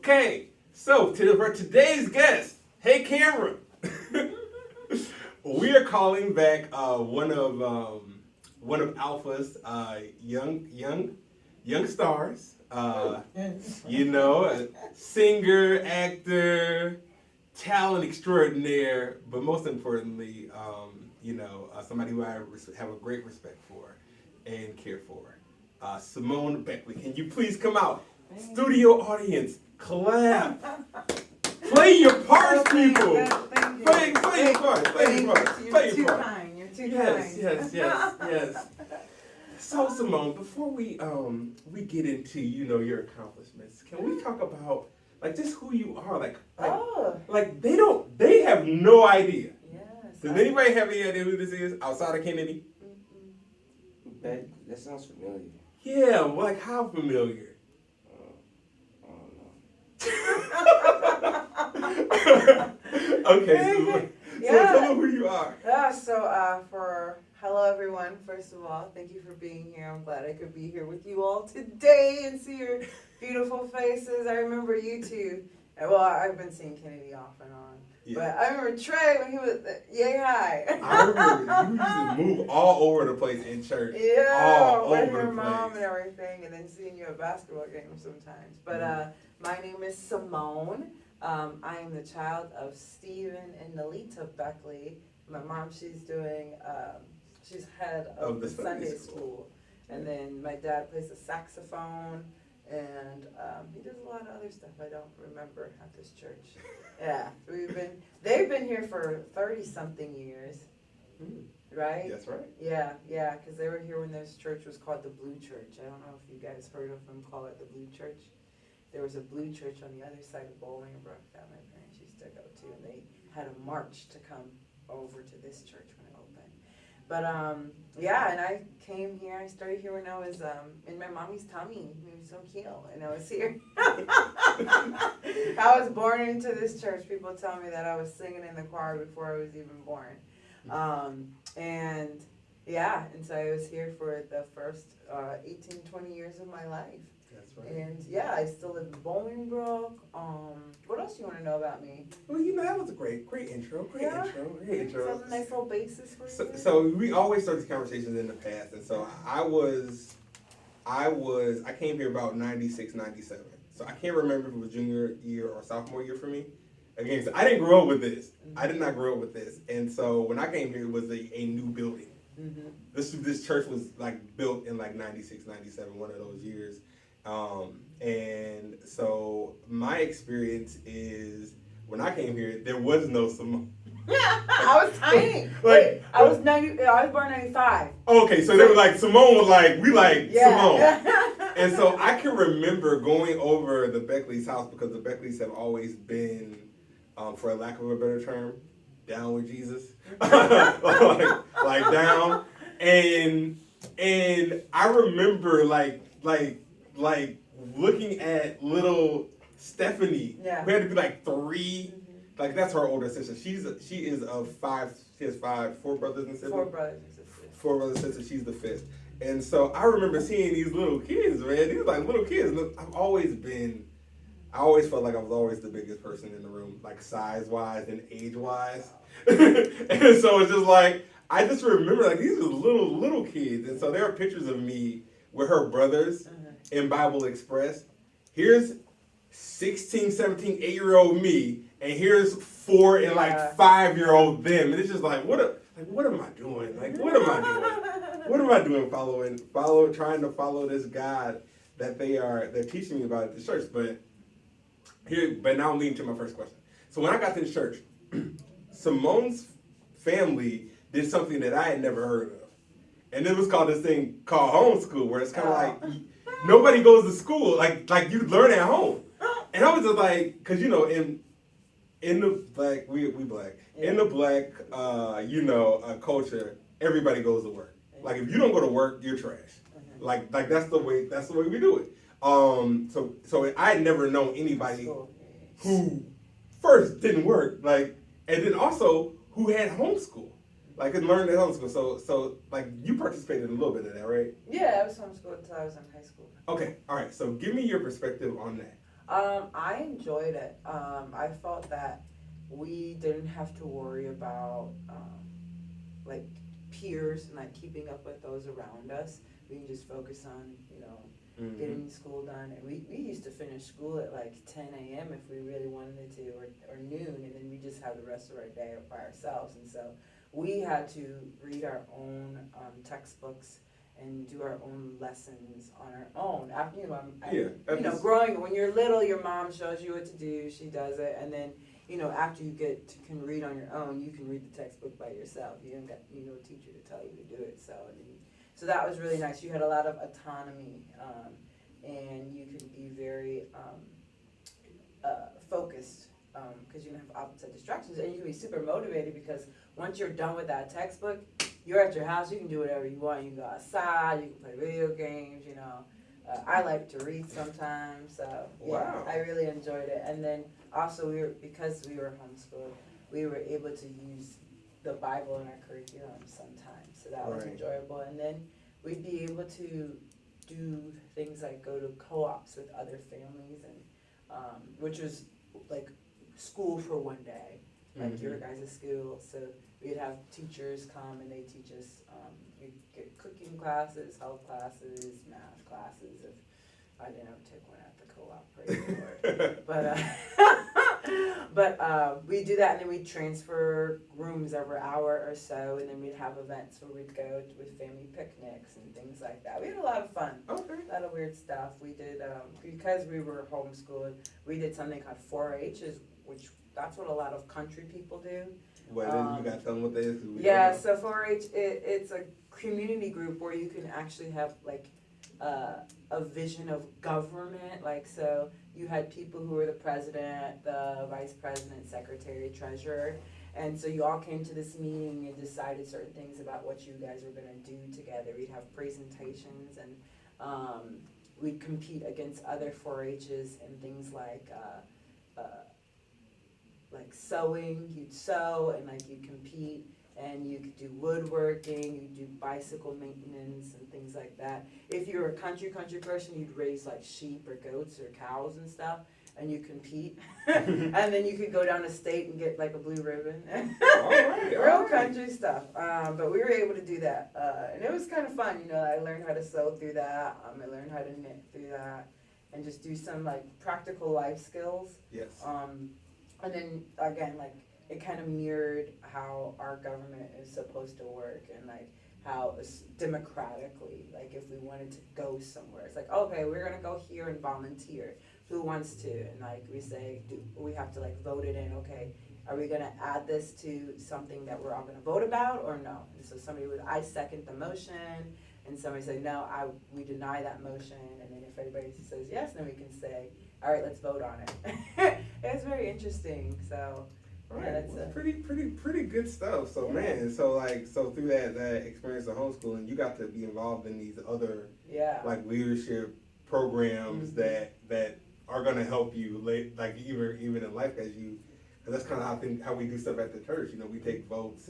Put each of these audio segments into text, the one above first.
Okay, so for today's guest, hey Cameron, we are calling back one of Alpha's young stars. A singer, actor, talent extraordinaire, but most importantly, somebody who I have a great respect for and care for. Simone Beckley, can you please come out? Studio audience, clap. Play your parts, people. Play your parts. You're too kind. You're too kind. Yes. So Simone, before we get into your accomplishments, can we talk about just who you are? They have no idea. Yes. Does anybody have any idea who this is outside of Kennedy? That sounds familiar. Yeah, how familiar? Okay, so tell them who you are. Hello everyone, first of all, thank you for being here. I'm glad I could be here with you all today and see your beautiful faces. I remember you two. Well, I've been seeing Kennedy off and on. Yeah. But I remember Trey when he was yay high. I remember you used to move all over the place in church. Yeah, with your mom and everything, and then seeing you at basketball games sometimes. But my name is Simone. I am the child of Stephen and Nalita Beckley. My mom, she's head of the Sunday school. And then my dad plays the saxophone. And he does a lot of other stuff I don't remember at this church. Yeah, they've been here for 30-something years, right? That's right. Yeah, because they were here when this church was called the Blue Church. I don't know if you guys heard of them call it the Blue Church. There was a Blue Church on the other side of Bolingbrook that my parents used to go to, and they had a march to come over to this church when it opened. But and I came here. I started here when I was in my mommy's tummy. It was so cute, and I was here. I was born into this church. People tell me that I was singing in the choir before I was even born. And so I was here for the first 18, 20 years of my life. That's right. And I still live in Bolingbrook. What else do you want to know about me? Well, that was a great intro. Great intro. That's a nice little basis for you. So we always start these conversations in the past, and so I came here about 96, 97. So I can't remember if it was junior year or sophomore year for me. Again, so I didn't grow up with this. I did not grow up with this, and so when I came here, it was a new building. Mm-hmm. This church was built in 96, 97, one of those years. And so my experience is when I came here, there was no Simone. I was tiny. I was born 95. Okay, so they were Simone was Simone. And so I can remember going over the Beckley's house because the Beckleys have always been, for a lack of a better term, down with Jesus. Down. And I remember looking at little Stephanie, who had to be 3. Mm-hmm. That's her older sister. She is of 5. She has 4 brothers and sisters. 4 brothers and sisters. 4 brothers and sisters. She's the 5th. And so I remember seeing these little kids, man. These little kids. Look, I always felt like I was always the biggest person in the room, size-wise and age-wise. And so it's just I just remember these are little kids. And so there are pictures of me with her brothers in Bible Express. Here's 16, 17, 8-year-old me, and here's 4 and 5-year-old them. And it's just what am I doing? What am I doing trying to follow this God that they're teaching me about at the church? But now I'm leading to my first question. So when I got to the church, Simone's family did something that I had never heard of. And it was called this thing called homeschool, where it's kind of nobody goes to school, you learn at home. And I was just because in the black, we black, in the black, culture, everybody goes to work. If you don't go to work, you're trash. That's the way we do it. So I had never known anybody who first didn't work, and then also who had homeschool. And learned at homeschool. So you participated in a little bit of that, right? Yeah, I was homeschooled until I was in high school. Okay, all right. So give me your perspective on that. I enjoyed it. I felt that we didn't have to worry about like peers and like keeping up with those around us. We can just focus on, getting school done. And we used to finish school at like 10 a.m. if we really wanted to, or noon, and then we just have the rest of our day by ourselves. And so we had to read our own textbooks and do our own lessons on our own. After, growing, when you're little, your mom shows you what to do, she does it, and then, after you can read on your own, you can read the textbook by yourself. You don't got, a teacher to tell you to do it. So that was really nice. You had a lot of autonomy, and you could be very focused, because you don't have opposite distractions, and you can be super motivated because once you're done with that textbook, you're at your house, you can do whatever you want. You can go outside, you can play video games, I like to read sometimes, so wow. I really enjoyed it. And then also because we were homeschooled, we were able to use the Bible in our curriculum sometimes, so that was enjoyable. And then we'd be able to do things like go to co-ops with other families, and which was like school for one day, like your guys' school. So we'd have teachers come and they teach us, we'd get cooking classes, health classes, math classes. If I didn't take one at the co-op, praise the Lord. But we do that, and then we'd transfer rooms every hour or so, and then we'd have events where we'd go with family picnics and things like that. We had a lot of fun. Okay. A lot of weird stuff. We did, because we were homeschooled, we did something called 4-H, which that's what a lot of country people do. What is, you got to tell them what that is? Yeah, so 4-H, it's a community group where you can actually have like a vision of government. Like, so you had people who were the president, the vice president, secretary, treasurer, and so you all came to this meeting and decided certain things about what you guys were going to do together. We'd have presentations, and we'd compete against other 4-H's and things like sewing. You'd sew and like you'd compete, and you could do woodworking, you'd do bicycle maintenance and things like that. If you're a country person, you'd raise like sheep or goats or cows and stuff, and you compete. And then you could go down to state and get like a blue ribbon. Real country stuff. But we were able to do that, and it was kind of fun. I learned how to sew through that. I learned how to knit through that, and just do some like practical life skills. Yes. And then again, like it kind of mirrored how our government is supposed to work, and like how democratically, like if we wanted to go somewhere, it's like, okay, we're gonna go here and volunteer. Who wants to? And like we say, we have to like vote it in. Okay, are we gonna add this to something that we're all gonna vote about or no? And so I second the motion, and somebody said no, we deny that motion, and then if everybody says yes, then we can say, all right, let's vote on it. It's very interesting. So, right, yeah, that's pretty good stuff. So man, so through that experience of homeschooling, you got to be involved in these other like leadership programs that are gonna help you like even in life, because that's kind of how we do stuff at the church. We take votes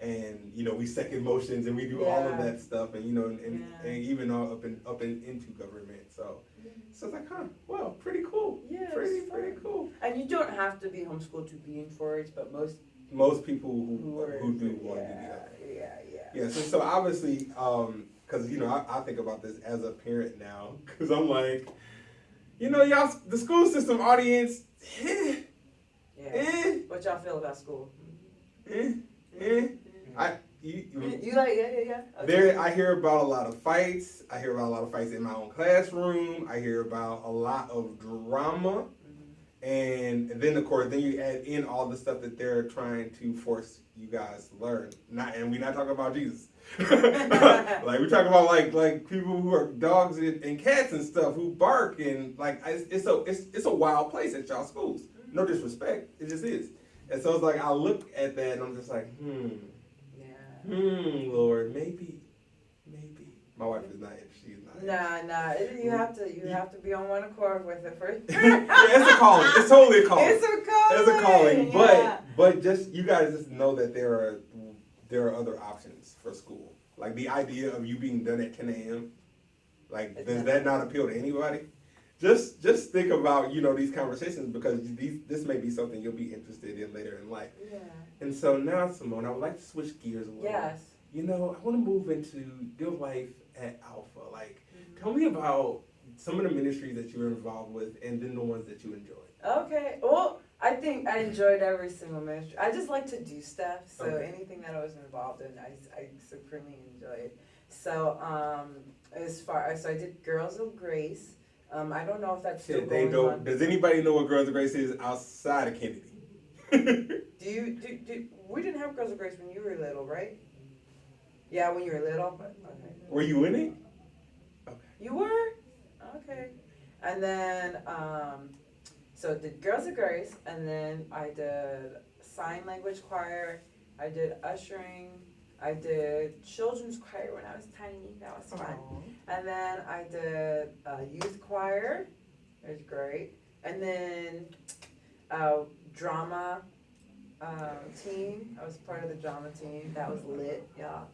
and we second motions and we do all of that stuff, and and even all up and into government. So it's like, well, pretty cool. Yeah, pretty cool. And you don't have to be homeschooled to be in 4-H, but most people who do want to do that. Yeah. So obviously, because I think about this as a parent now, because I'm like, y'all, the school system audience. What y'all feel about school? You like okay. There, I hear about a lot of fights. I hear about a lot of fights in my own classroom. I hear about a lot of drama, and then of course, then you add in all the stuff that they're trying to force you guys to learn. And we're not talking about Jesus. Like we're talking about like people who are dogs and cats and stuff who bark, and like it's a wild place at y'all schools. No disrespect, it just is. And so it's like I look at that and I'm just like, Lord, maybe. My wife is not. She's not. Nah. You have to be on one accord with it first. Yeah, it's a calling. It's totally a calling. It's a calling. But just you guys just know that there are other options for school. Like the idea of you being done at 10 a.m. Like does that not appeal to anybody? just think about, these conversations, because this may be something you'll be interested in later in life. Yeah. And so now, Simone, I would like to switch gears a little. Yes. I want to move into your life at Alpha. Like, tell me about some of the ministries that you were involved with, and then the ones that you enjoyed. Okay. Well, I think I enjoyed every single ministry. I just like to do stuff. So anything that I was involved in, I supremely enjoyed. So so I did Girls of Grace. I don't know if that's still going on. Does anybody know what Girls of Grace is outside of Kennedy? We didn't have Girls of Grace when you were little, right? Yeah, when you were little. But, okay. Were you in it? Okay. You were? Okay. And then, so I did Girls of Grace, and then I did sign language choir. I did ushering. I did children's choir when I was tiny. That was fun. And then I did youth choir. It was great. And then drama team. I was part of the drama team. That was lit, yeah.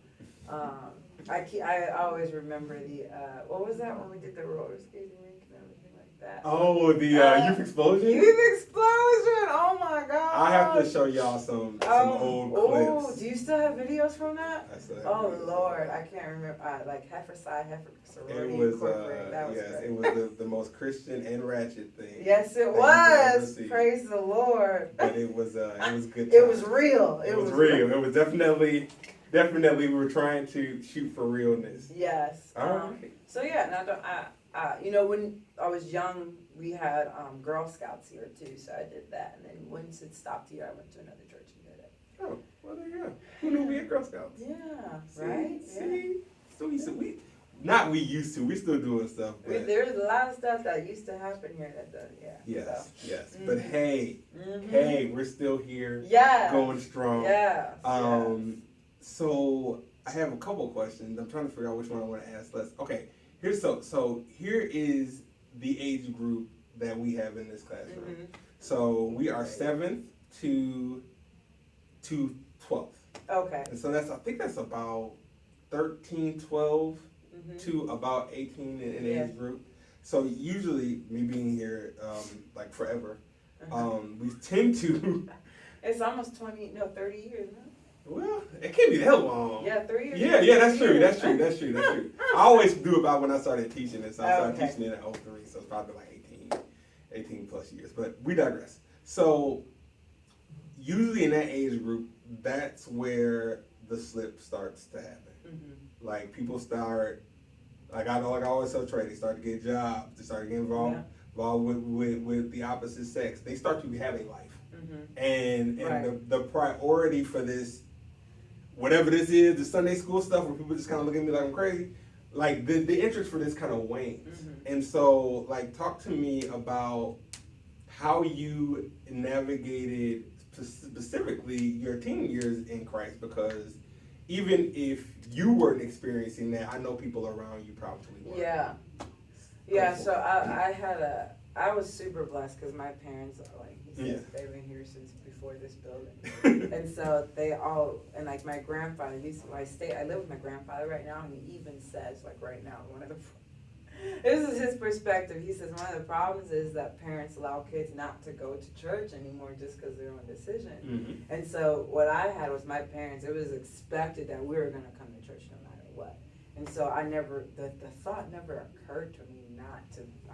I always remember the what was that when we did the roller skating rink and everything like that? Oh, the Youth Explosion? Youth Explosion! Oh my god! I have to show y'all some old clips. Oh, do you still have videos from that? I still have videos. Lord, I can't remember. Like Heifer Psi, Heifer Sorority It was Incorporated. That was yes, great. it was the most Christian and ratcit thing. Yes, it was. Praise the Lord. But it was good. It was real. It was real. It was definitely we were trying to shoot for realness. Yes. So yeah, now when I was young, we had Girl Scouts here too, so I did that, and then once it stopped here, I went to another church and did it. Oh, well there you go. Who knew we had Girl Scouts? Yeah. Right. See, so we used to. We still doing stuff. But there's a lot of stuff that used to happen here that does. Yeah. Yes. So. Yes. But hey, we're still here. Yeah. Going strong. Yeah. So I have a couple questions. I'm trying to figure out which one I want to ask. Okay. Here is the age group that we have in this classroom. So we are 7th to 12th. Okay. And so I think that's about 13, 12 to about 18 in age group. So usually, me being here like forever, we tend to. It's almost 30 years, no? Well, it can't be that long. Yeah, 3 years. Yeah, that's true. I always do about when I started teaching it. So I started teaching it at 03, so it's probably like 18 plus years. But we digress. So usually in that age group, that's where the slip starts to happen. Like people start, like I always tell Trey, they start to get jobs, they start to get involved with the opposite sex. They start to have a life. And the priority for this, whatever this is, the Sunday school stuff where people just kind of look at me like I'm crazy, like the interest for this kind of wanes. And so like talk to me about how you navigated specifically your teen years in Christ, because even if you weren't experiencing that, I know people around you probably were. Yeah, so I was super blessed because my parents, like he says, they've been here since before this building. And so they all, and like my grandfather, I live with my grandfather right now, and he even says, like right now, this is his perspective. He says one of the problems is that parents allow kids not to go to church anymore just because of their own decision. And so what I had was my parents, it was expected that we were going to come to church no matter what. And so the thought never occurred to me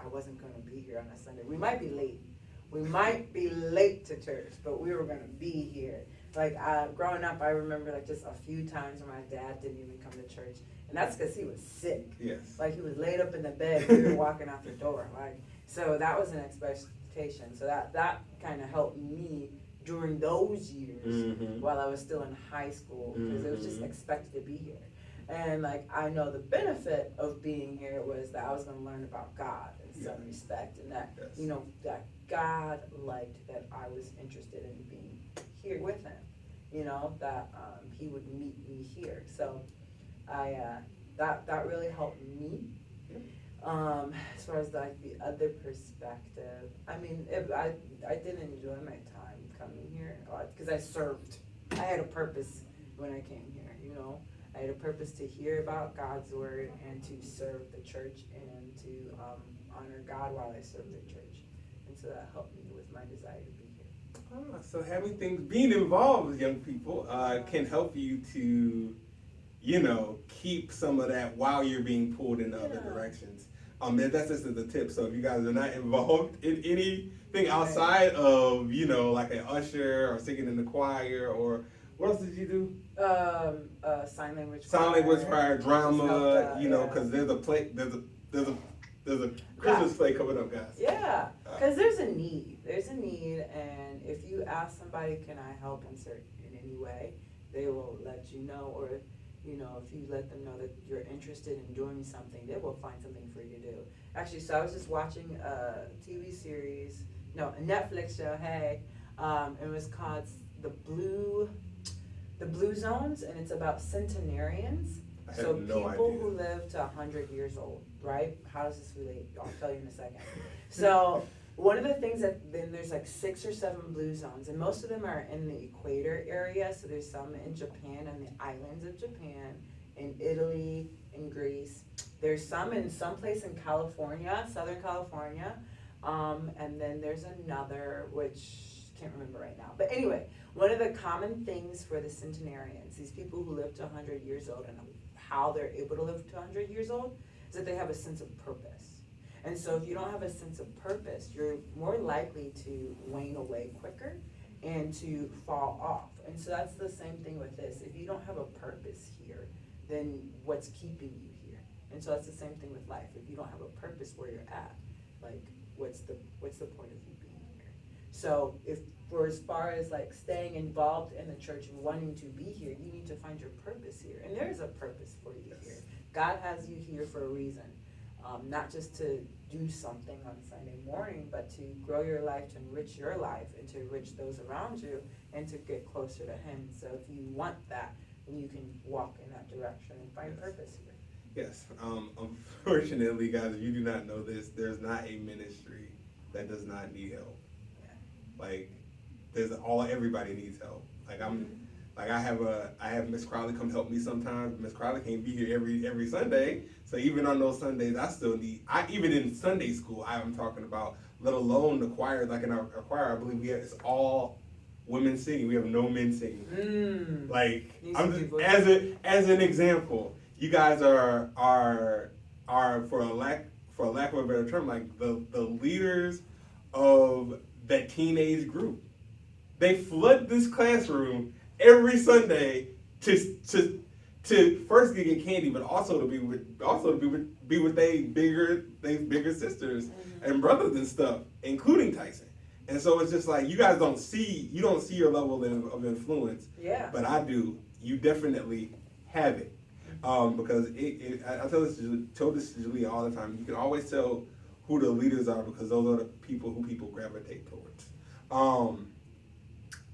I wasn't going to be here on a Sunday. We might be late to church, but we were going to be here. Like growing up, I remember like just a few times when my dad didn't even come to church. And that's because he was sick. Yes. Like he was laid up in the bed, we were walking out the door. Like, so that was an expectation. So that kind of helped me during those years while I was still in high school, because it was just expected to be here. And like I know the benefit of being here was that I was going to learn about God in some respect, and that that God liked that I was interested in being here with Him. That He would meet me here. So that really helped me. As far as like the other perspective, I mean, I did enjoy my time coming here because I served. I had a purpose when I came here. I had a purpose to hear about God's word and to serve the church and to honor God while I serve the church. And so that helped me with my desire to be here. So being involved with young people can help you to, keep some of that while you're being pulled in other directions. That's just as a tip. So if you guys are not involved in anything outside of, like an usher or singing in the choir, or what else did you do? Sign language choir, drama, because there's a Christmas play coming up, guys. Yeah, because there's a need. There's a need, and if you ask somebody, can I help in any way, they will let you know, or if you let them know that you're interested in doing something, they will find something for you to do. Actually, so I was just watching a Netflix show, it was called The Blue Zones, and it's about centenarians. So people who live to 100 years old, right? How does this relate? I'll tell you in a second. So one of the things then there's like 6 or 7 blue zones, and most of them are in the equator area. So there's some in Japan and the islands of Japan, in Italy, in Greece. There's some in some place in California, Southern California, and then there's another which can't remember right now. But anyway, one of the common things for the centenarians, these people who live to 100 years old, and how they're able to live to 100 years old, is that they have a sense of purpose. And so if you don't have a sense of purpose, you're more likely to wane away quicker and to fall off. And so that's the same thing with this. If you don't have a purpose here, then what's keeping you here? And so that's the same thing with life. If you don't have a purpose where you're at, like what's the point of you being here? So for as far as like staying involved in the church and wanting to be here, you need to find your purpose here. And there is a purpose for you here. God has you here for a reason. Not just to do something on Sunday morning, but to grow your life, to enrich your life, and to enrich those around you, and to get closer to Him. So if you want that, then you can walk in that direction and find purpose here. Yes. Unfortunately, guys, if you do not know this, there's not a ministry that does not need help. Yeah. Like, everybody needs help. Like I have Miss Crowley come help me sometimes. Miss Crowley can't be here every Sunday, so even on those Sundays, even in Sunday school, I'm talking about. Let alone the choir. Like in our choir, I believe it's all women singing. We have no men singing. Like as an example, you guys are for a lack of a better term, like the leaders of that teenage group. They flood this classroom every Sunday to first get candy, but also to be with they bigger sisters and brothers and stuff, including Tyson. And so it's just like you guys don't see your level of influence. Yeah. But I do. You definitely have it. Because I tell this to Julia all the time. You can always tell who the leaders are because those are the people who people gravitate towards.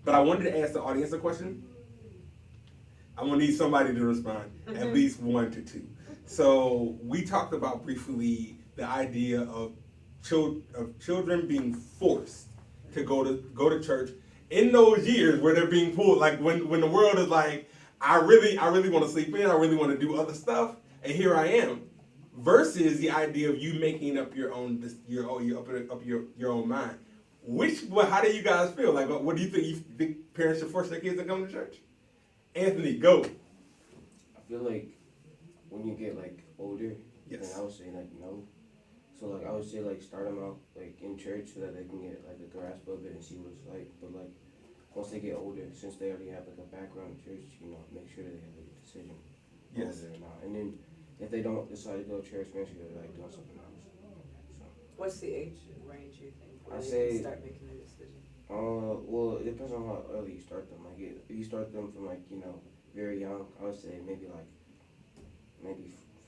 But I wanted to ask the audience a question. I'm gonna need somebody to respond, at least 1 to 2. So we talked about briefly the idea of children being forced to go to church in those years where they're being pulled, like when the world is like, I really want to sleep in, I really want to do other stuff, and here I am. Versus the idea of you making up your own mind. How do you guys feel? Like, what do you think? You think parents should force their kids to come to church? Anthony, go. I feel like when you get like older, yes. Then I would say like no. So like I would say like start them out like in church so that they can get like a grasp of it and see what it's like. But like once they get older, since they already have like a background in church, make sure that they have a decision. Yes. Whether or not. And then if they don't decide to go to church, make sure they're like doing something else. So. What's the age range you think where I they say, can start making a decision? Well, it depends on how early you start them. Like if you start them from like very young, I would say maybe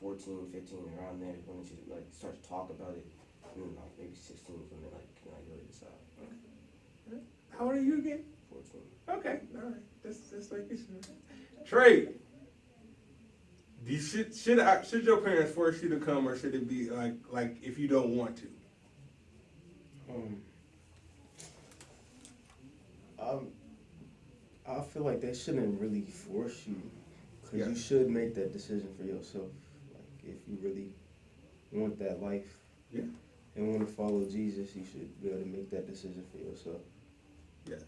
14, 15, around there when they should like start to talk about it, and then like maybe 16 when they like can like really decide. Okay. How old are you again? 14. Okay, all right. That's like you should. Trey, should your parents force you to come, or should it be like if you don't want to? I feel like they shouldn't really force you, because Yeah. you should make that decision for yourself. Like if you really want that life, Yeah. and want to follow Jesus, you should be able to make that decision for yourself. Yes.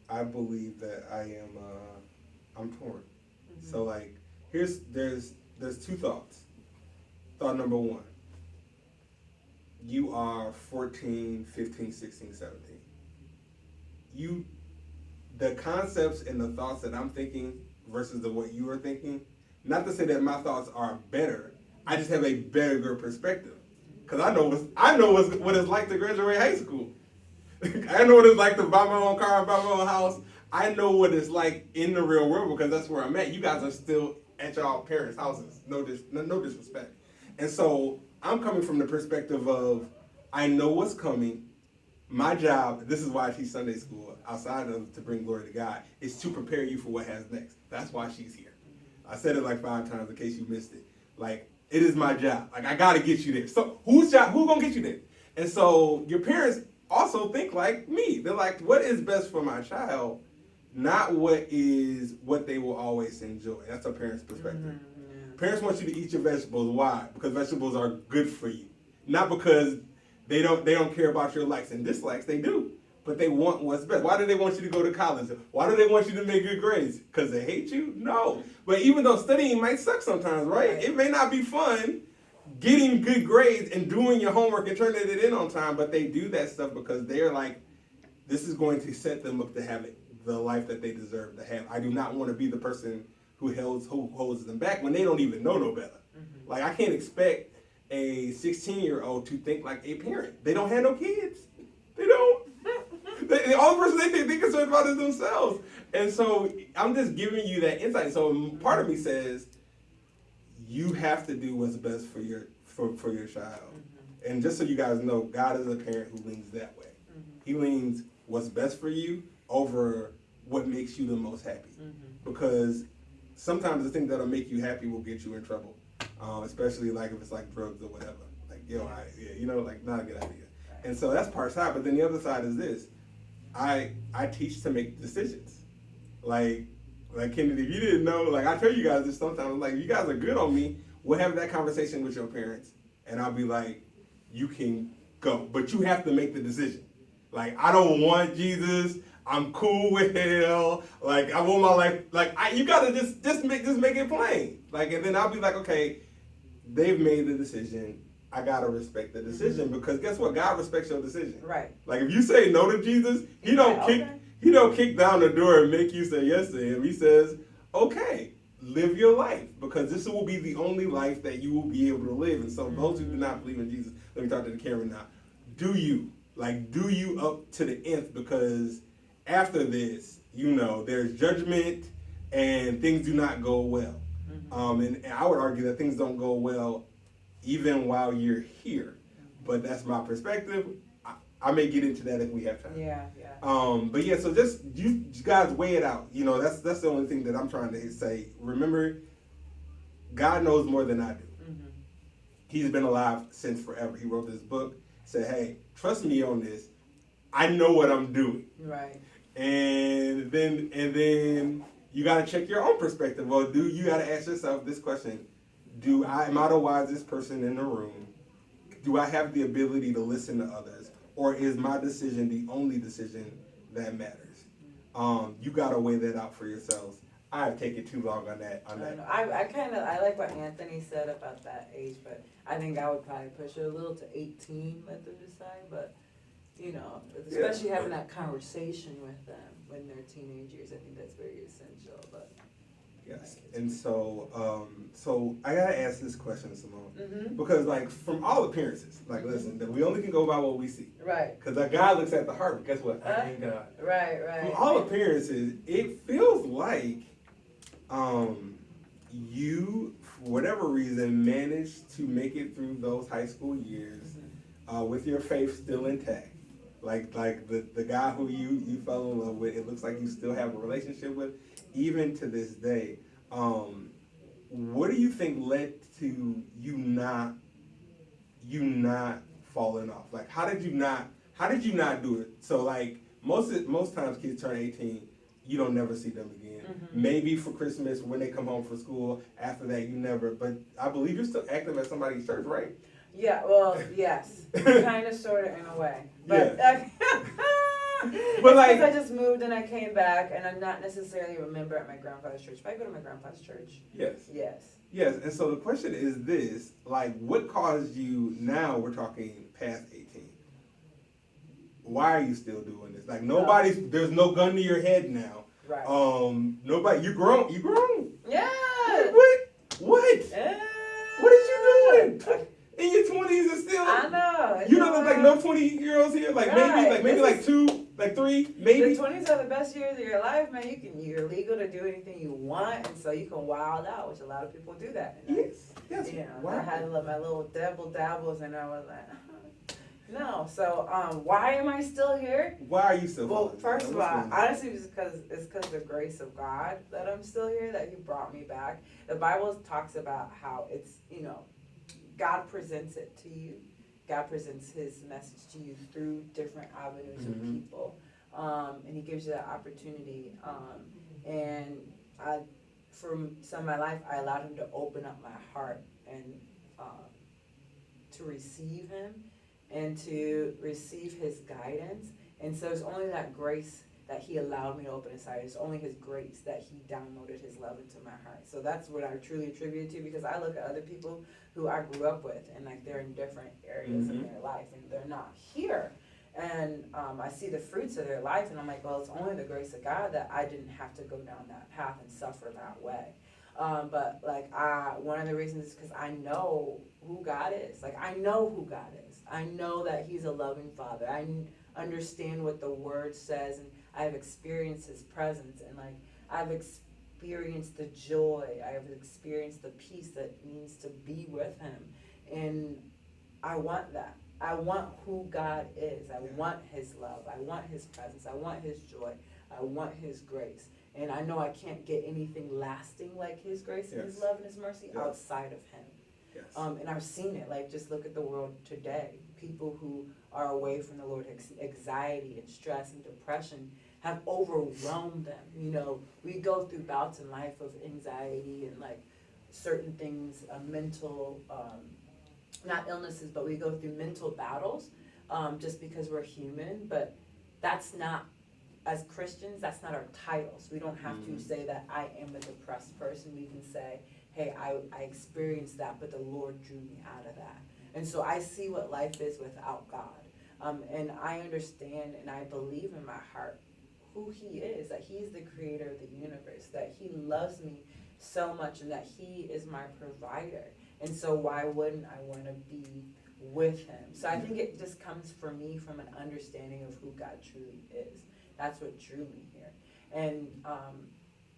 I believe that I'm torn. Mm-hmm. So like, there's two thoughts. Thought number one, you are 14, 15, 16, 17. The concepts and the thoughts that I'm thinking versus what you are thinking, not to say that my thoughts are better, I just have a bigger perspective. Because I know what it's like to graduate high school. I know what it's like to buy my own car and buy my own house. I know what it's like in the real world because that's where I'm at. You guys are still at y'all parents' houses. No disrespect. And so I'm coming from the perspective of I know what's coming. My job, this is why I teach Sunday school, outside of to bring glory to God, is to prepare you for what has next. That's why she's here. I said it like 5 times in case you missed it. Like, it is my job. Like, I gotta get you there. So who's gonna get you there? And so your parents also think like me. They're like, what is best for my child? Not what they will always enjoy. That's a parent's perspective. Mm-hmm. Parents want you to eat your vegetables. Why? Because vegetables are good for you. Not because they don't care about your likes and dislikes. They do. But they want what's best. Why do they want you to go to college? Why do they want you to make good grades? Because they hate you? No. But even though studying might suck sometimes, right? It may not be fun getting good grades and doing your homework and turning it in on time, but they do that stuff because they're like, this is going to set them up to have the life that they deserve to have. I do not want to be the person who holds them back when they don't even know no better. Mm-hmm. Like, I can't expect a 16-year-old to think like a parent. They don't have no kids. They don't. The only person they think they're concerned about is themselves. And so I'm just giving you that insight. So part of me says you have to do what's best for your child. Mm-hmm. And just so you guys know, God is a parent who leans that way. Mm-hmm. He leans what's best for you over what makes you the most happy. Mm-hmm. Because sometimes the thing that'll make you happy will get you in trouble. Especially like if it's like drugs or whatever. Like, like not a good idea. And so that's part side. But then the other side is this. I teach to make decisions. Like Kennedy, if you didn't know, like I tell you guys this sometimes, like you guys are good on me. We'll have that conversation with your parents and I'll be like, you can go, but you have to make the decision. Like, I don't want Jesus. I'm cool with hell. Like, I want my life. Like, you gotta just make it plain. Like, and then I'll be like, okay, they've made the decision. I gotta respect the decision because guess what? God respects your decision. Right. Like, if you say no to Jesus, He don't kick down the door and make you say yes to Him. He says, okay, live your life because this will be the only life that you will be able to live. And so those who do not believe in Jesus, let me talk to the camera now. Do you up to the nth because after this, there's judgment and things do not go well. Mm-hmm. And I would argue that things don't go well even while you're here. But that's my perspective. I may get into that if we have time. Yeah. But yeah, so just you guys weigh it out. That's the only thing that I'm trying to say. Remember, God knows more than I do. Mm-hmm. He's been alive since forever. He wrote this book, said, hey, trust me on this. I know what I'm doing. Right. And then you got to check your own perspective. Well, you got to ask yourself this question. Am I the wisest person in the room? Do I have the ability to listen to others? Or is my decision the only decision that matters? You got to weigh that out for yourselves. I've taken too long on that. I like what Anthony said about that age, but I think I would probably push it a little to 18, let them decide. But, especially having that conversation with them when they're teenagers, I think that's very essential. But yes, and so I gotta ask this question, Simone, because like from all appearances, like listen, we only can go by what we see, right? Because like God looks at the heart. But guess what? I ain't God. Right. From all appearances, it feels like you, for whatever reason, managed to make it through those high school years with your faith still intact. Like the guy who you fell in love with, it looks like you still have a relationship with, even to this day. What do you think led to you not falling off? Like, how did you not do it? So like most times kids turn 18, you don't never see them again. Mm-hmm. Maybe for Christmas when they come home from school. After that, you never. But I believe you're still active at somebody's church, right? Yeah, well, yes. Kind of, sort of, in a way. But, But like, because I just moved and I came back, and I'm not necessarily a member at my grandfather's church. But I go to my grandfather's church. yes. Yes. Yes, and so the question is this, like, what caused you, now we're talking past 18. Why are you still doing this? Like, there's no gun to your head now. Right. Nobody, you grown. Yeah. What? Yeah. What is you doing? In your 20s and still? I know. You don't look like no 20-year-olds here? Like, Right. maybe like 2, like 3, maybe? The 20s are the best years of your life, man. You're legal to do anything you want, and so you can wild out, which a lot of people do that. And Yes. You know, Wow. I had my little dabbles, and I was like, no. So, why am I still here? Why are you still Well, following? first of all, honestly, it's because of the grace of God that I'm still here, that He brought me back. The Bible talks about how it's, God presents it to you. God presents His message to you through different avenues of people, and He gives you that opportunity. And for some of my life, I allowed Him to open up my heart and to receive Him and to receive His guidance. And so it's only that grace that He allowed me to open His heart. It's only His grace that He downloaded His love into my heart. So that's what I truly attribute it to, because I look at other people who I grew up with, and like they're in different areas in their life, and they're not here. And I see the fruits of their life, and I'm like, well, it's only the grace of God that I didn't have to go down that path and suffer that way. But like, one of the reasons is because I know who God is. Like, I know who God is. I know that He's a loving Father. I understand what the Word says, and I've experienced His presence, and like, I've experienced the joy. I've experienced the peace that it means to be with Him, and I want that. I want who God is. I want His love. I want His presence. I want His joy. I want His grace. And I know I can't get anything lasting like His grace and His love and His mercy outside of Him. Yes. And I've seen it. Like, just look at the world today. People who are away from the Lord, anxiety and stress and depression have overwhelmed them. We go through bouts in life of anxiety and like certain things, mental, not illnesses, but we go through mental battles just because we're human. But that's not, as Christians, that's not our titles. We don't have to say that I am a depressed person. We can say, hey, I experienced that, but the Lord drew me out of that. And so I see what life is without God. And I understand and I believe in my heart who He is, that He's the creator of the universe, that He loves me so much, and that He is my provider. And so why wouldn't I want to be with Him? So I think it just comes for me from an understanding of who God truly is. That's what drew me here. And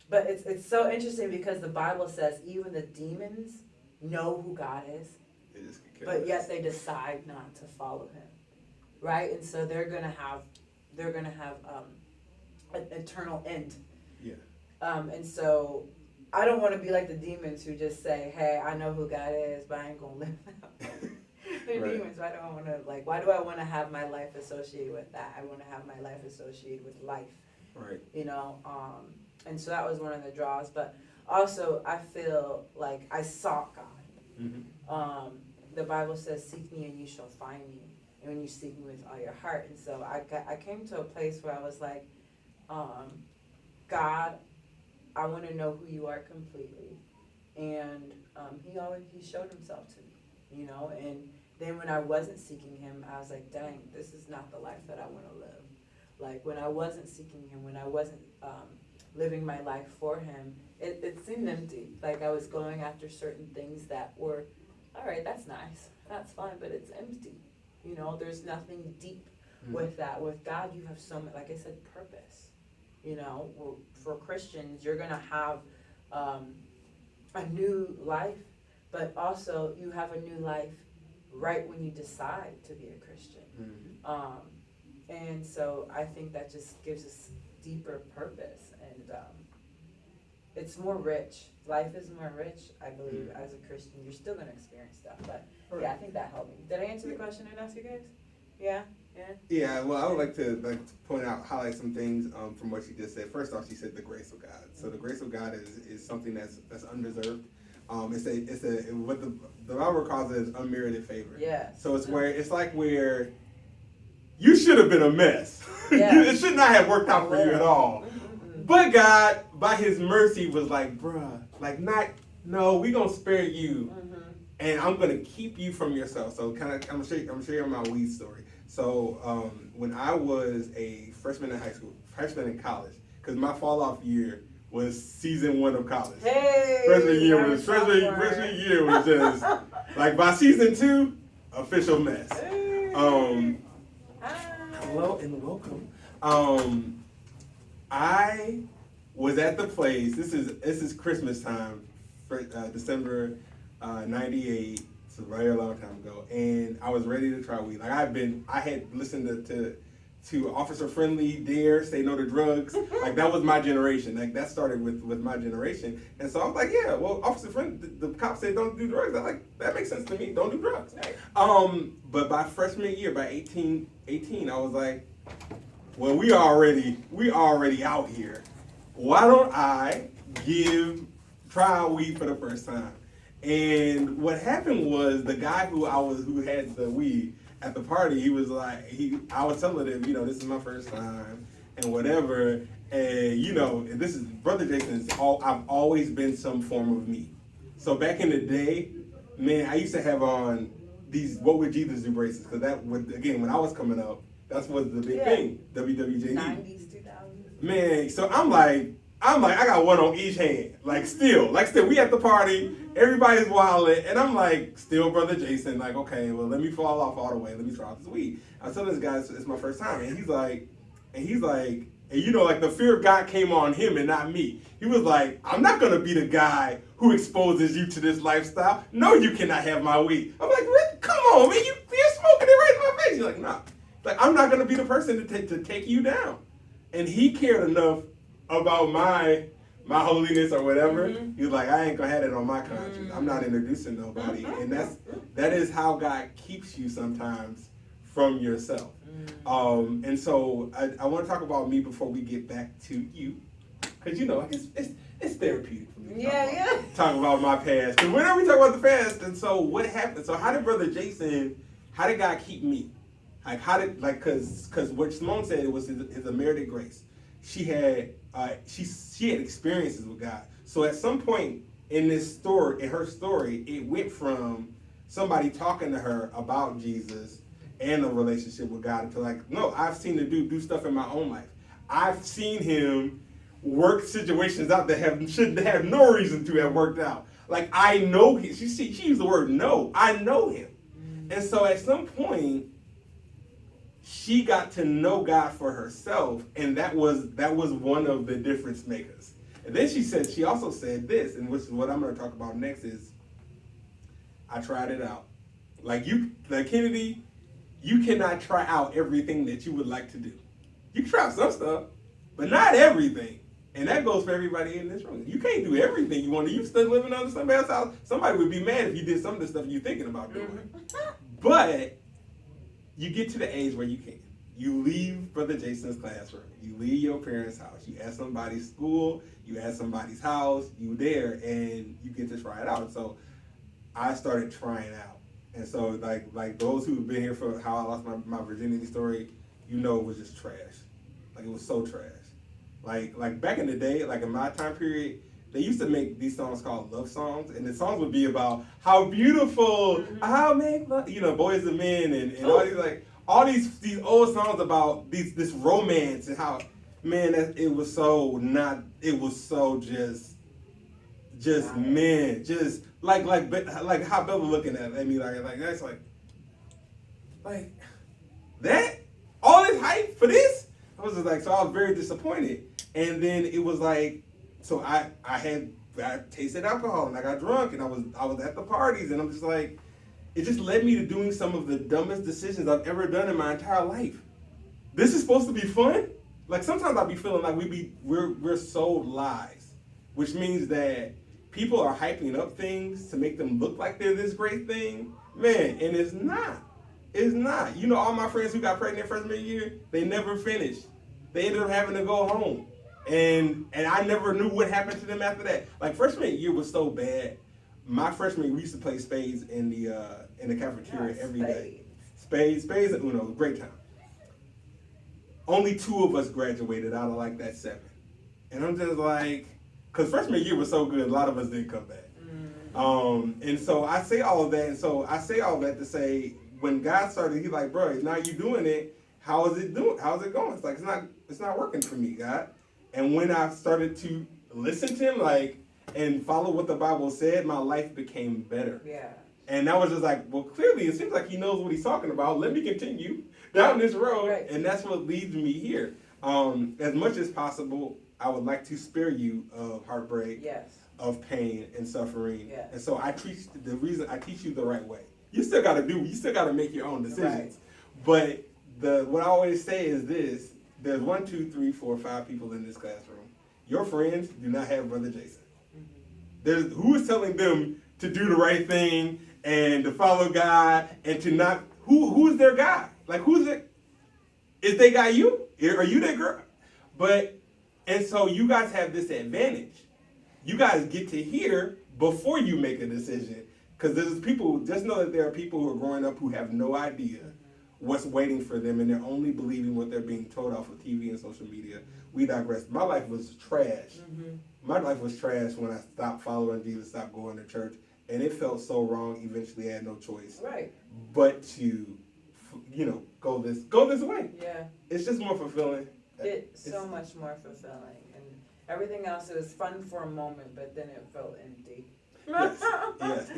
but it's so interesting because the Bible says even the demons know who God is, but yet they decide not to follow Him, right? And so they're gonna have an eternal end. Yeah. And so I don't want to be like the demons who just say, hey, I know who God is, but I ain't gonna live that. They're right. Demons. Why do I want to have my life associated with that? I want to have my life associated with life. Right. And so that was one of the draws. But also, I feel like I sought God. Mm-hmm. The Bible says, seek me and you shall find me. And when you seek me with all your heart. And so I came to a place where I was like, God, I want to know who you are completely. And he showed Himself to me, and then when I wasn't seeking Him, I was like, dang, this is not the life that I want to live. Like, when I wasn't seeking Him, when I wasn't living my life for Him, it seemed empty. Like, I was going after certain things that were, all right, that's nice, that's fine, but it's empty. There's nothing deep with that. With God, you have so much, like I said, purpose. For Christians, you're going to have a new life, but also you have a new life right when you decide to be a Christian. Mm-hmm. And so I think that just gives us deeper purpose, and it's more rich. Life is more rich, I believe, as a Christian. You're still going to experience stuff, but yeah, I think that helped me. Did I answer the question enough, you guys? Yeah? Yeah, well, I would like to point out, highlight some things from what she just said. First off, she said the grace of God. So the grace of God is something that's undeserved. It's a what the Bible calls it is unmerited favor. Yes. So it's like where you should have been a mess. Yes. It should not have worked out for you at all. But God, by His mercy, was like, bruh, like we gonna spare you, and I'm gonna keep you from yourself. So I'm gonna show you my weed story. So when I was a freshman in college, because my fall off year was season 1 of college. Hey, freshman year was just like by season 2, official mess. Hey. Hello and welcome. I was at the place. This is Christmas time, December '98. It's a very long time ago, and I was ready to try weed. Like I had listened to Officer Friendly, Dare, Say No to Drugs. Like that was my generation. Like that started with my generation, and so I was like, yeah, well, Officer Friendly, the cop said don't do drugs. I was like, that makes sense to me. Don't do drugs. But by freshman year, by 18, I was like, well, we already out here. Why don't I try out weed for the first time? And what happened was the guy who had the weed at the party, he was like, I was telling him, this is my first time and whatever. And this is Brother Jason's. I've always been some form of me. So back in the day, man, I used to have on these "What Would Jesus Do" bracelets, because that would, again, when I was coming up, that's what the big thing, WWJD. 90s, 2000s. Man, so I'm like, I got one on each hand. Like still, we at the party, everybody's wilding, and I'm like, still Brother Jason, like, okay, well, let me fall off all the way, let me try out this weed. I tell this guy it's my first time, and he's like, like the fear of God came on him and not me. He was like, I'm not gonna be the guy who exposes you to this lifestyle. No, you cannot have my weed. I'm like, Rick, come on, man, you're smoking it right in my face. He's like, nah. Like, I'm not going to be the person to take you down. And he cared enough about my holiness or whatever. He was like, I ain't going to have it on my conscience. I'm not introducing nobody. And that is how God keeps you sometimes from yourself. And so I want to talk about me before we get back to you. Because, it's therapeutic for me. Talk about my past. Because whenever we talk about the past, and so what happened? So how did God keep me? Because what Simone said, it was his unmerited grace. She had experiences with God. So at some point in her story, it went from somebody talking to her about Jesus and a relationship with God to like, no, I've seen him do stuff in my own life. I've seen him work situations out that shouldn't have no reason to have worked out. Like I know him. She used the word know. I know him. And so at some point, she got to know God for herself, and that was one of the difference makers. And then she also said this, and which is what I'm going to talk about next, is I tried it out. Like Kennedy, you cannot try out everything that you would like to do. You can try out some stuff, but not everything. And that goes for everybody in this room. You can't do everything you want to. You still living under somebody else's house. Somebody would be mad if you did some of the stuff you're thinking about doing. But you get to the age where you can. You leave Brother Jason's classroom. You leave your parents' house. You at somebody's school. You at somebody's house. You there, and you get to try it out. So I started trying out. And so like those who've been here for how I lost my virginity story, it was just trash. Like it was so trash. Like back in the day, like in my time period, they used to make these songs called love songs, and the songs would be about how beautiful, I'll make love, boys and men, and all these old songs about this romance and how, man, it was so just men, just like how Bella looking at me like that's like that, all this hype for this. I was just like, so I was very disappointed, and then it was like. So I tasted alcohol and I got drunk and I was at the parties, and I'm just like, it just led me to doing some of the dumbest decisions I've ever done in my entire life. This is supposed to be fun? Like sometimes I'll be feeling like we're sold lies, which means that people are hyping up things to make them look like they're this great thing. Man, and it's not. It's not. All my friends who got pregnant freshman year, they never finished. They ended up having to go home. And I never knew what happened to them after that. Like freshman year was so bad. my freshman year, we used to play spades in the cafeteria every day. Spades. Spades and Uno, great time. Only 2 of us graduated out of like that 7. And I'm just like, because freshman year was so good, a lot of us didn't come back. And so I say all of that, to say, when God started, he's like, bro, now you doing it. How is it doing? How's it going? It's like, it's not working for me, God. And when I started to listen to him, like, and follow what the Bible said, my life became better. Yeah. And I was just like, well, clearly it seems like he knows what he's talking about. Let me continue down this road. Right. And that's what leads me here. As much as possible, I would like to spare you of heartbreak, Yes. of pain and suffering. Yes. And so I teach you the right way. You still got to make your own decisions. Right. But what I always say is this: there's 1, 2, 3, 4, 5 people in this classroom. Your friends do not have Brother Jason. Who is telling them to do the right thing and to follow God and to not? Who's their guy? Like, who's it? Is they guy you? Are you that girl? And so you guys have this advantage. You guys get to hear before you make a decision, because there's people. Just know that there are people who are growing up who have no idea what's waiting for them, and they're only believing what they're being told off of TV and social media. We digress. My life was trash. My life was trash when I stopped following Jesus, stopped going to church, and it felt so wrong. Eventually, I had no choice but to, go this way. Yeah. It's just more fulfilling. It's so much more fulfilling, and everything else is fun for a moment, but then it felt empty. Yes.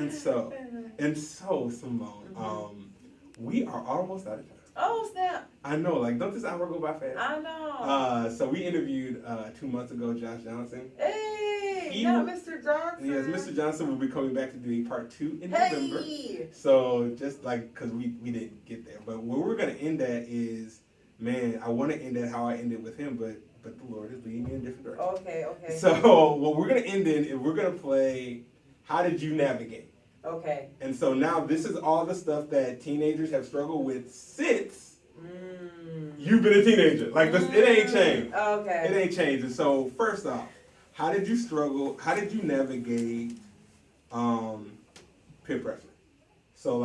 And so Simone, we are almost out of time. Oh snap! I know, like, don't this hour go by fast? I know. So we interviewed 2 months ago Josh Johnson. Hey, not Mr. Johnson. Yes, Mr. Johnson will be coming back to do a part 2 in November. So just like, because we didn't get there, but where we're gonna end at is, man, I want to end at how I ended with him, but the Lord is leading me in a different direction. Okay. So what we're gonna end in is we're gonna play How Did You Navigate? Okay. And so now this is all the stuff that teenagers have struggled with since you've been a teenager. Like, this, it ain't changed. Okay. It ain't changed. And so first off, how did you struggle? How did you navigate peer pressure? So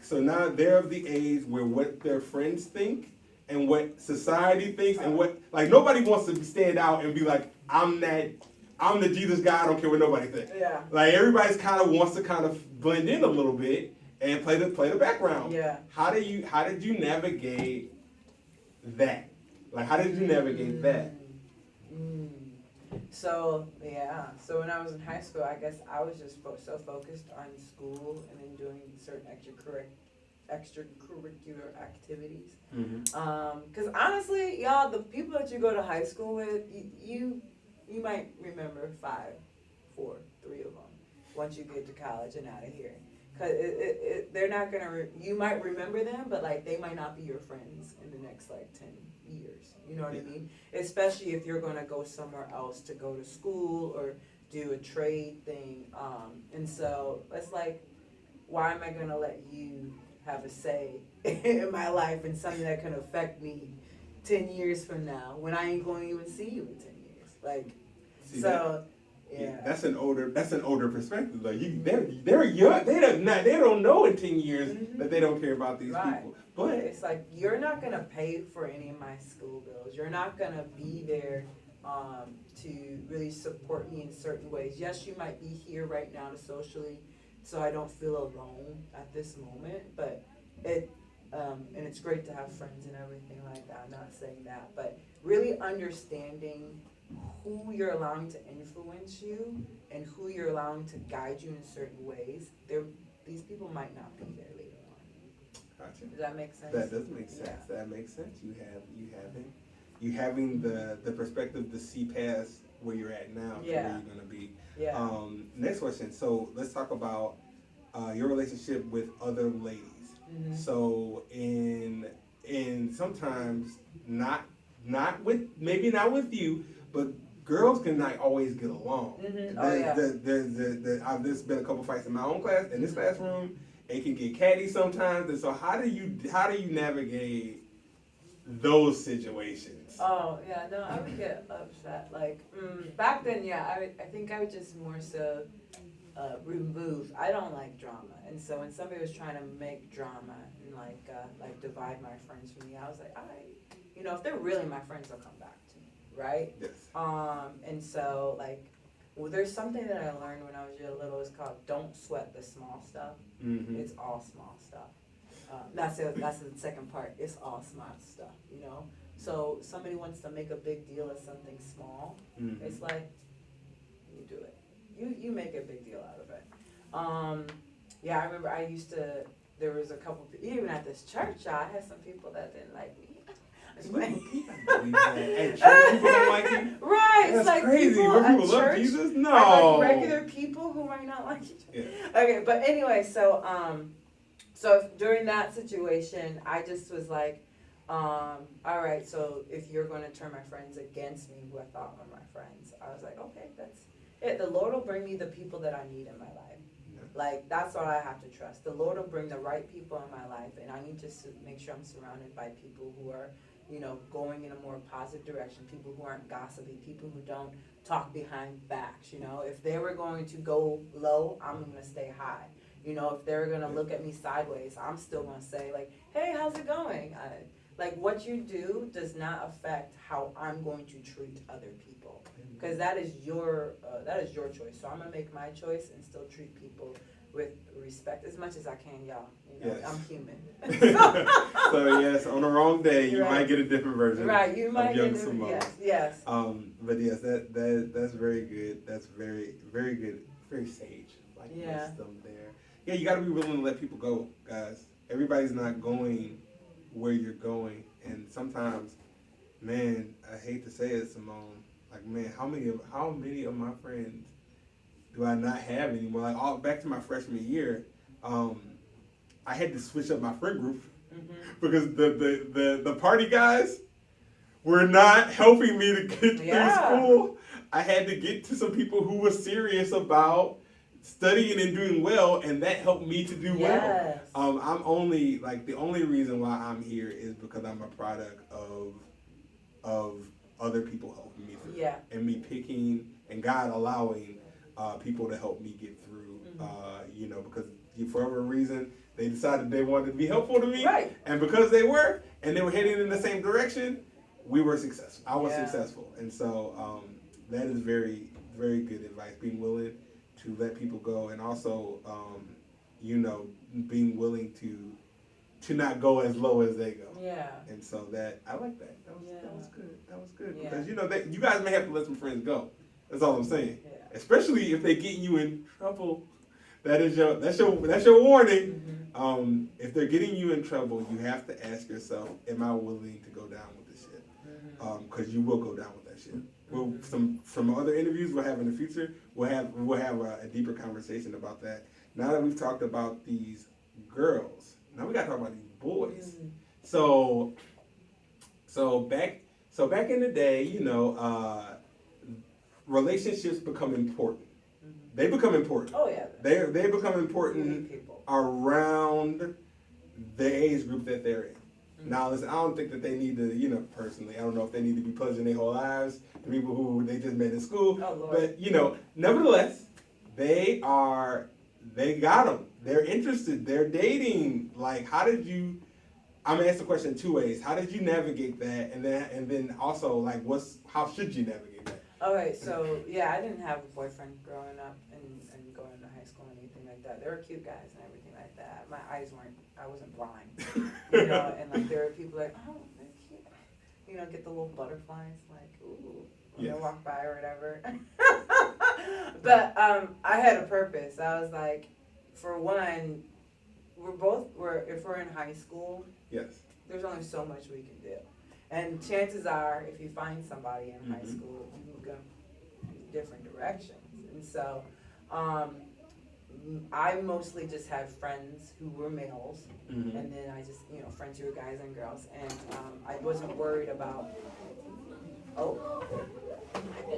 so now they're of the age where what their friends think and what society thinks and what, like, nobody wants to stand out and be like, I'm the Jesus guy, I don't care what nobody thinks. Yeah. Like, everybody's wants to blend in a little bit and play the background. Yeah. How did you navigate that? Like, how did you navigate that? So when I was in high school, I guess I was just so focused on school and then doing certain extracurricular activities. Because honestly, y'all, the people that you go to high school with, you might remember 3 of them once you get to college and out of here. Cause they're not gonna. You might remember them, but like they might not be your friends in the next 10 years. You know what I mean? Especially if you're gonna go somewhere else to go to school or do a trade thing. And so it's like, why am I gonna let you have a say in my life and something that can affect me 10 years from now when I ain't going to even see you in 10 years? Like, See, so. Yeah, that's an older perspective. Like, they're young. They don't know in 10 years that they don't care about these people. But it's like, you're not gonna pay for any of my school bills. You're not gonna be there to really support me in certain ways. Yes, you might be here right now to socially, so I don't feel alone at this moment. But and it's great to have friends and everything like that. I'm not saying that, but really understanding who you're allowing to influence you and who you're allowing to guide you in certain ways. These people might not be there later on. Gotcha. Does that make sense? That does make sense. Yeah. That makes sense. You having the perspective to see past where you're at now to where you're gonna be. Yeah. Next question. So let's talk about your relationship with other ladies. So in sometimes not with you, but girls can not always get along. There's been a couple fights in my own class, in this classroom. It can get catty sometimes. And so how do you navigate those situations? Oh yeah, no, I would get upset. Like back then, I think I would just more so remove. I don't like drama, and so when somebody was trying to make drama and like divide my friends from me, I was like, all right, if they're really my friends, they'll come back to me, right? Yes. And so like, well, there's something that I learned when I was real little. It's called don't sweat the small stuff. Mm-hmm. It's all small stuff. That's the second part. It's all small stuff, So somebody wants to make a big deal of something small. Mm-hmm. It's like, you do it. You make a big deal out of it. Yeah, I remember there was a couple, even at this church, I had some people that didn't like me. At church, people don't like you? Right, That's it's like crazy. people Where people at love church, Jesus? No. are like regular people who might not like each other. Yeah. Okay, but anyway, so during that situation, I just was like, all right, so if you're going to turn my friends against me, who I thought were my friends, I was like, okay, that's it. The Lord will bring me the people that I need in my life. Like, that's all I have to trust. The Lord will bring the right people in my life, and I need to make sure I'm surrounded by people who are, going in a more positive direction, people who aren't gossipy, people who don't talk behind backs, If they were going to go low, I'm going to stay high. If they're going to look at me sideways, I'm still going to say, like, hey, how's it going? Like, what you do does not affect how I'm going to treat other people. Because that is your choice. So I'm going to make my choice and still treat people with respect as much as I can, y'all. Yes. I'm human. So yes, on the wrong day, you Right. might get a different version. Right, you might of young get Simone. yes. But yes, that's very good. That's very, very good. Very sage. Like wisdom there. Yeah, you got to be willing to let people go, guys. Everybody's not going where you're going, and sometimes, man, I hate to say it, Simone. Like, man, how many of my friends do I not have anymore? Like, all back to my freshman year, I had to switch up my friend group because the party guys were not helping me to get through school. I had to get to some people who were serious about studying and doing well, and that helped me to do well. I'm only the only reason why I'm here is because I'm a product of other people helping me through, and me picking and God allowing people to help me get through. Because for whatever reason they decided they wanted to be helpful to me, Right. And because they were heading in the same direction, we were successful. I was successful, and so that is very, very good advice. Being willing to let people go, and also, being willing to not go as low as they go. Yeah. And so that I like that. That was good. That was good Yeah. because you guys may have to let some friends go. That's all I'm saying. Yeah. Especially if they getting you in trouble. That's your warning. If they're getting you in trouble, you have to ask yourself, am I willing to go down with this shit? Because you will go down with that shit. Well, some other interviews we'll have in the future, we'll have a deeper conversation about that. Now that we've talked about these girls, now we got to talk about these boys. So back in the day, relationships become important. They become important. Oh yeah. They become important around the age group that they're in. Now, listen, I don't think that they need to, personally, I don't know if they need to be pledging their whole lives to people who they just met in school. Oh, Lord. But, nevertheless, they got them. They're interested. They're dating. Like, I'm going to ask the question two ways. How did you navigate that? And then also, like, how should you navigate that? Okay, so, I didn't have a boyfriend growing up and going to high school and anything like that. There were cute guys and everything like that. I wasn't blind, and there were people like, oh, they're cute. Get the little butterflies, like, ooh, when they walk by or whatever. But I had a purpose. I was like, for one, if we're in high school, there's only so much we can do. And chances are, if you find somebody in high school, you can go different directions. And so, I mostly just had friends who were males, and then I just, friends who were guys and girls, and I wasn't worried about. Oh.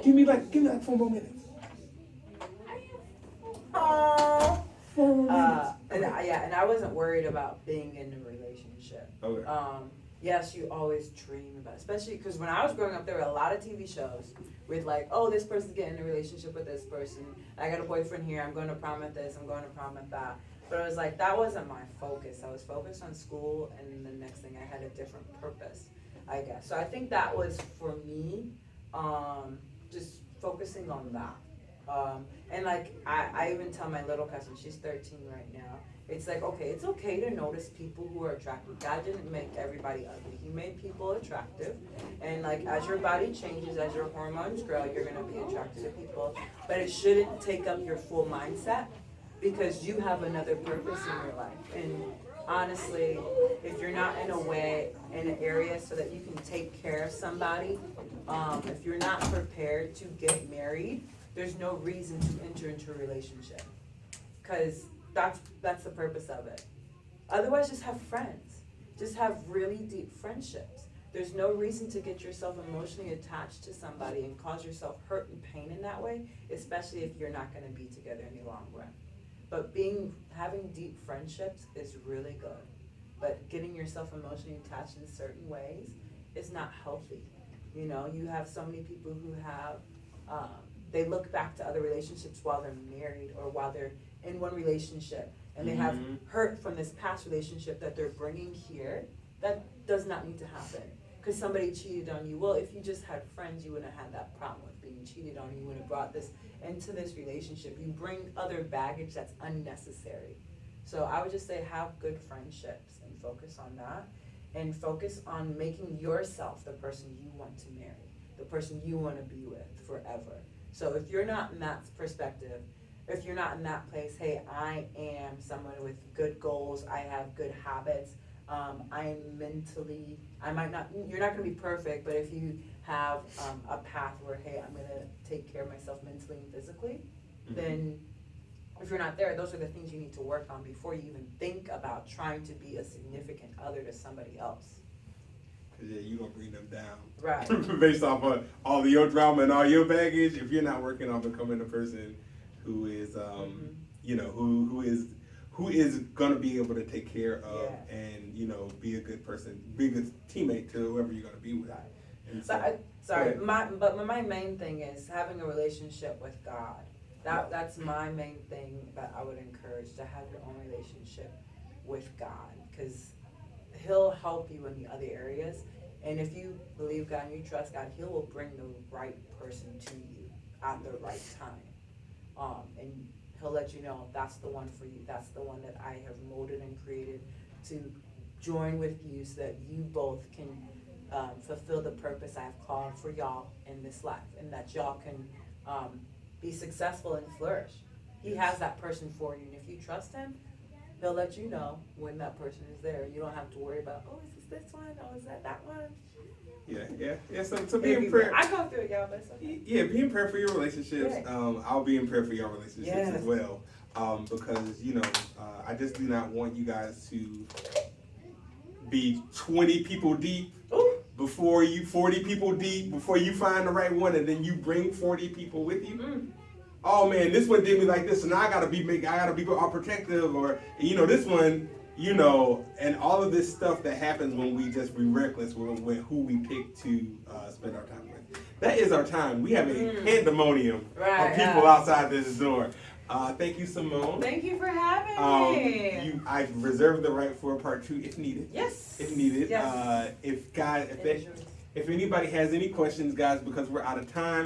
Give me like 4 more minutes. Oh. 4 more minutes. And I wasn't worried about being in a relationship. Okay. yes, you always dream about it. Especially because when I was growing up, there were a lot of TV shows with like, oh, this person's getting in a relationship with this person. I got a boyfriend here. I'm going to prom at this. I'm going to prom at that. But it was like, that wasn't my focus. I was focused on school, and the next thing I had a different purpose, I guess. So I think that was for me, just focusing on that. And like, I even tell my little cousin, she's 13 right now, it's like, okay, it's okay to notice people who are attractive. God didn't make everybody ugly. He made people attractive. And like, as your body changes, as your hormones grow, you're gonna be attracted to people. But it shouldn't take up your full mindset, because you have another purpose in your life. And honestly, if you're not in an area so that you can take care of somebody, if you're not prepared to get married, there's no reason to enter into a relationship, because that's the purpose of it. Otherwise, just have friends. Just have really deep friendships. There's no reason to get yourself emotionally attached to somebody and cause yourself hurt and pain in that way, especially if you're not going to be together in the long run. But having deep friendships is really good. But getting yourself emotionally attached in certain ways is not healthy. You know, you have so many people who have, they look back to other relationships while they're married or while they're in one relationship, and they have hurt from this past relationship that they're bringing here. That does not need to happen, because somebody cheated on you. Well, if you just had friends, you wouldn't have had that problem with being cheated on. You would have brought this into this relationship. You bring other baggage that's unnecessary. So I would just say, have good friendships and focus on that, and focus on making yourself the person you want to marry, the person you want to be with forever. So if you're not in that perspective, if you're not in that place, hey, I am someone with good goals, I have good habits, I'm mentally, you're not gonna be perfect, but if you have a path where, hey, I'm gonna take care of myself mentally and physically, then if you're not there, those are the things you need to work on before you even think about trying to be a significant other to somebody else. Yeah, you're gonna bring them down. Right. Based off of all of your drama and all your baggage, if you're not working on becoming a person who is, you know, who is gonna be able to take care of and, you know, be a good person, be a good teammate to whoever you're gonna be with. Right. And my main thing is having a relationship with God. That's my main thing that I would encourage, to have your own relationship with God, because He'll help you in the other areas. And if you believe God and you trust God, He will bring the right person to you at the right time. And He'll let you know that's the one for you. That's the one that I have molded and created to join with you, so that you both can fulfill the purpose I have called for y'all in this life, and that y'all can be successful and flourish. He has that person for you, and if you trust Him, He'll let you know when that person is there. You don't have to worry about, oh, is this one? Oh, is that one? Yeah. So be in prayer. I go through it, y'all, but it's okay. Yeah, be in prayer for your relationships. Yeah. I'll be in prayer for your relationships Yes. as well. Because, you know, I just do not want you guys to be 20 people deep before you 40 people deep before you find the right one, and then you bring 40 people with you. Oh man, this one did me like this, and I gotta be all protective, or you know, this one, you know, and all of this stuff that happens when we just be reckless with who we pick to spend our time with. That is our time. We have a pandemonium of people outside this door. Thank you, Simone. Thank you for having me. I reserve the right for a part 2 if needed. Yes. If needed. Yes. If anybody has any questions, guys, because we're out of time,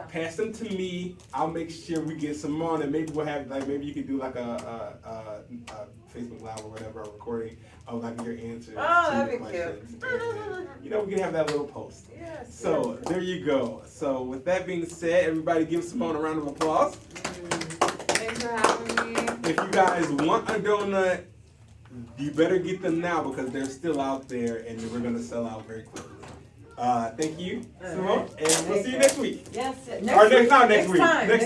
pass them to me. I'll make sure we get Simone, and maybe we'll have maybe you can do like a Facebook Live or whatever, a recording of like your answers. Oh, to that'd your be questions. cute. And, you know, we can have that little post. Yes. So there you go. So with that being said, everybody give Simone a round of applause. Thanks for having me. If you guys want a donut, you better get them now, because they're still out there and we're gonna sell out very quickly. Thank you, Simone, and we'll see you next week. Yes. Next week.